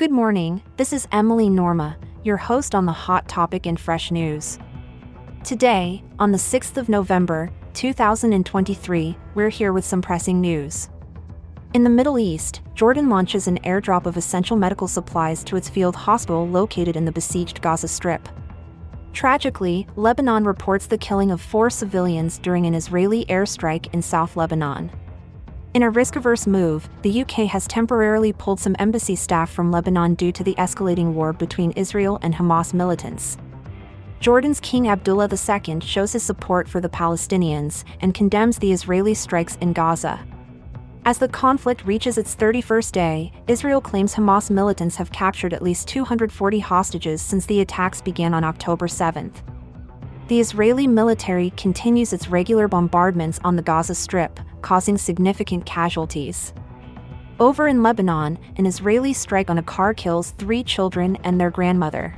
Good morning, this is Emily Norma, your host on the Hot Topic in Fresh News. Today, on the 6th of November, 2023, we're here with some pressing news. In the Middle East, Jordan launches an airdrop of essential medical supplies to its field hospital located in the besieged Gaza Strip. Tragically, Lebanon reports the killing of 4 civilians during an Israeli airstrike in South Lebanon. In a risk-averse move, the UK has temporarily pulled some embassy staff from Lebanon due to the escalating war between Israel and Hamas militants. Jordan's King Abdullah II shows his support for the Palestinians and condemns the Israeli strikes in Gaza. As the conflict reaches its 31st day, Israel claims Hamas militants have captured at least 240 hostages since the attacks began on October 7th. The Israeli military continues its regular bombardments on the Gaza Strip, causing significant casualties. Over in Lebanon, an Israeli strike on a car kills 3 children and their grandmother.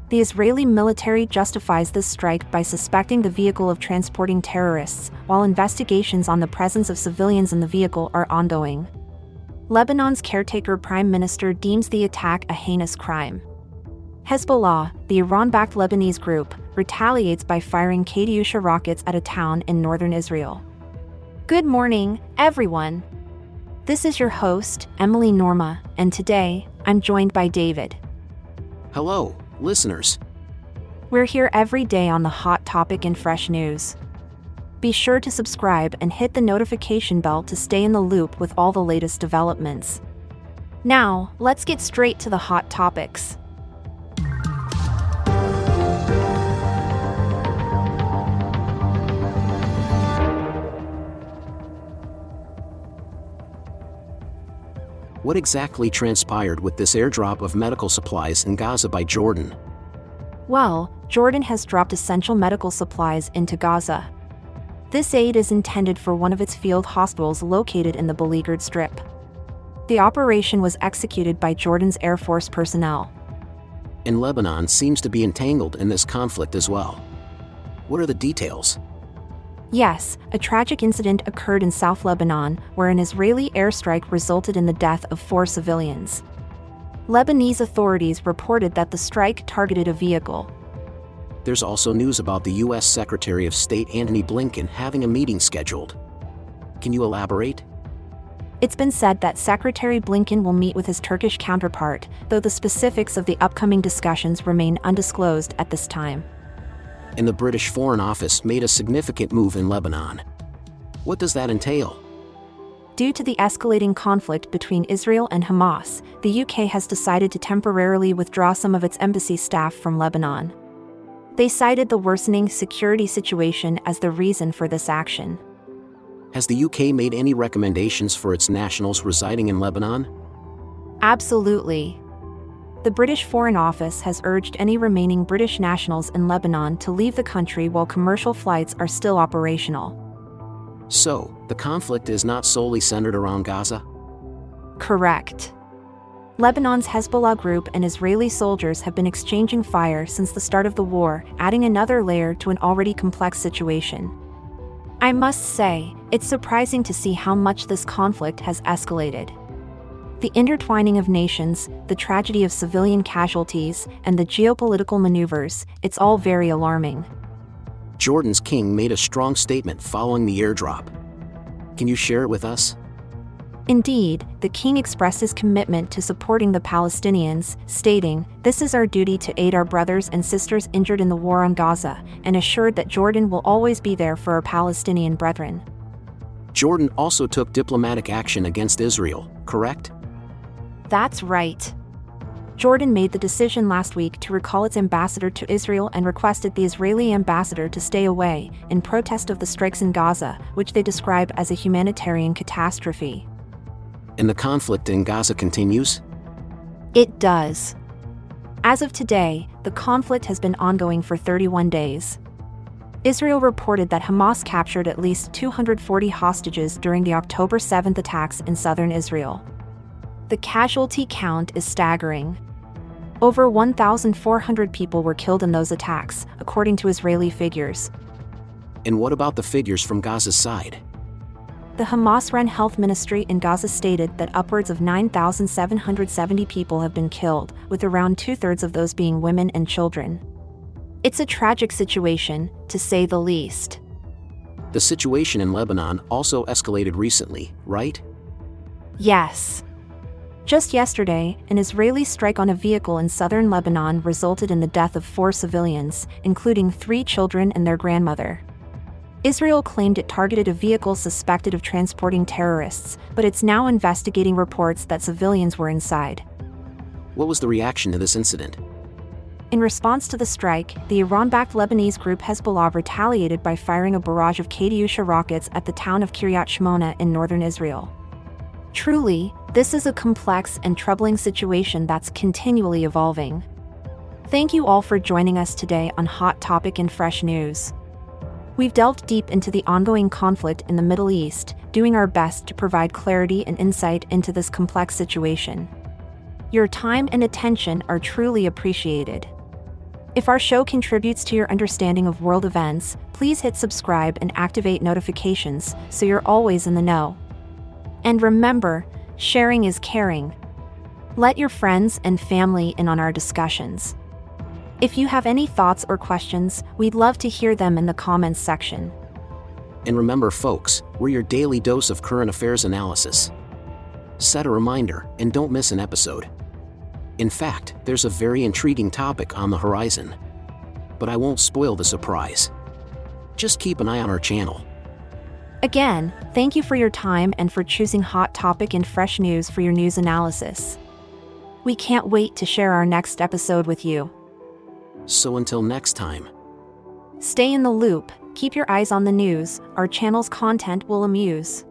The Israeli military justifies this strike by suspecting the vehicle of transporting terrorists, while investigations on the presence of civilians in the vehicle are ongoing. Lebanon's caretaker prime minister deems the attack a heinous crime. Hezbollah, the Iran-backed Lebanese group, retaliates by firing Katyusha rockets at a town in northern Israel. Good morning, everyone. This is your host, Emily Norma, and today, I'm joined by David. Hello, listeners. We're here every day on the Hot Topic in Fresh News. Be sure to subscribe and hit the notification bell to stay in the loop with all the latest developments. Now, let's get straight to the hot topics. What exactly transpired with this airdrop of medical supplies in Gaza by Jordan? Well, Jordan has dropped essential medical supplies into Gaza. This aid is intended for one of its field hospitals located in the beleaguered strip. The operation was executed by Jordan's Air Force personnel. And Lebanon seems to be entangled in this conflict as well. What are the details? Yes, a tragic incident occurred in South Lebanon, where an Israeli airstrike resulted in the death of 4 civilians. Lebanese authorities reported that the strike targeted a vehicle. There's also news about the U.S. Secretary of State Antony Blinken having a meeting scheduled. Can you elaborate? It's been said that Secretary Blinken will meet with his Turkish counterpart, though the specifics of the upcoming discussions remain undisclosed at this time. And the British Foreign Office made a significant move in Lebanon. What does that entail? Due to the escalating conflict between Israel and Hamas, the UK has decided to temporarily withdraw some of its embassy staff from Lebanon. They cited the worsening security situation as the reason for this action. Has the UK made any recommendations for its nationals residing in Lebanon? Absolutely. The British Foreign Office has urged any remaining British nationals in Lebanon to leave the country while commercial flights are still operational. So, the conflict is not solely centered around Gaza? Correct. Lebanon's Hezbollah group and Israeli soldiers have been exchanging fire since the start of the war, adding another layer to an already complex situation. I must say, it's surprising to see how much this conflict has escalated. The intertwining of nations, the tragedy of civilian casualties, and the geopolitical maneuvers, it's all very alarming. Jordan's king made a strong statement following the airdrop. Can you share it with us? Indeed, the king expressed his commitment to supporting the Palestinians, stating, "This is our duty to aid our brothers and sisters injured in the war on Gaza," and assured that Jordan will always be there for our Palestinian brethren. Jordan also took diplomatic action against Israel, correct? That's right. Jordan made the decision last week to recall its ambassador to Israel and requested the Israeli ambassador to stay away, in protest of the strikes in Gaza, which they describe as a humanitarian catastrophe. And the conflict in Gaza continues? It does. As of today, the conflict has been ongoing for 31 days. Israel reported that Hamas captured at least 240 hostages during the October 7th attacks in southern Israel. The casualty count is staggering. Over 1,400 people were killed in those attacks, according to Israeli figures. And what about the figures from Gaza's side? The Hamas-run health ministry in Gaza stated that upwards of 9,770 people have been killed, with around two-thirds of those being women and children. It's a tragic situation, to say the least. The situation in Lebanon also escalated recently, right? Yes. Just yesterday, an Israeli strike on a vehicle in southern Lebanon resulted in the death of 4 civilians, including 3 children and their grandmother. Israel claimed it targeted a vehicle suspected of transporting terrorists, but it's now investigating reports that civilians were inside. What was the reaction to this incident? In response to the strike, the Iran-backed Lebanese group Hezbollah retaliated by firing a barrage of Katyusha rockets at the town of Kiryat Shmona in northern Israel. Truly, this is a complex and troubling situation that's continually evolving. Thank you all for joining us today on Hot Topic and Fresh News. We've delved deep into the ongoing conflict in the Middle East, doing our best to provide clarity and insight into this complex situation. Your time and attention are truly appreciated. If our show contributes to your understanding of world events, please hit subscribe and activate notifications so you're always in the know. And remember, sharing is caring. Let your friends and family in on our discussions. If you have any thoughts or questions, we'd love to hear them in the comments section. And remember folks, we're your daily dose of current affairs analysis. Set a reminder and don't miss an episode. In fact, there's a very intriguing topic on the horizon. But I won't spoil the surprise. Just keep an eye on our channel. Again, thank you for your time and for choosing Hot Topic and Fresh News for your news analysis. We can't wait to share our next episode with you. So until next time. Stay in the loop, keep your eyes on the news, our channel's content will amuse.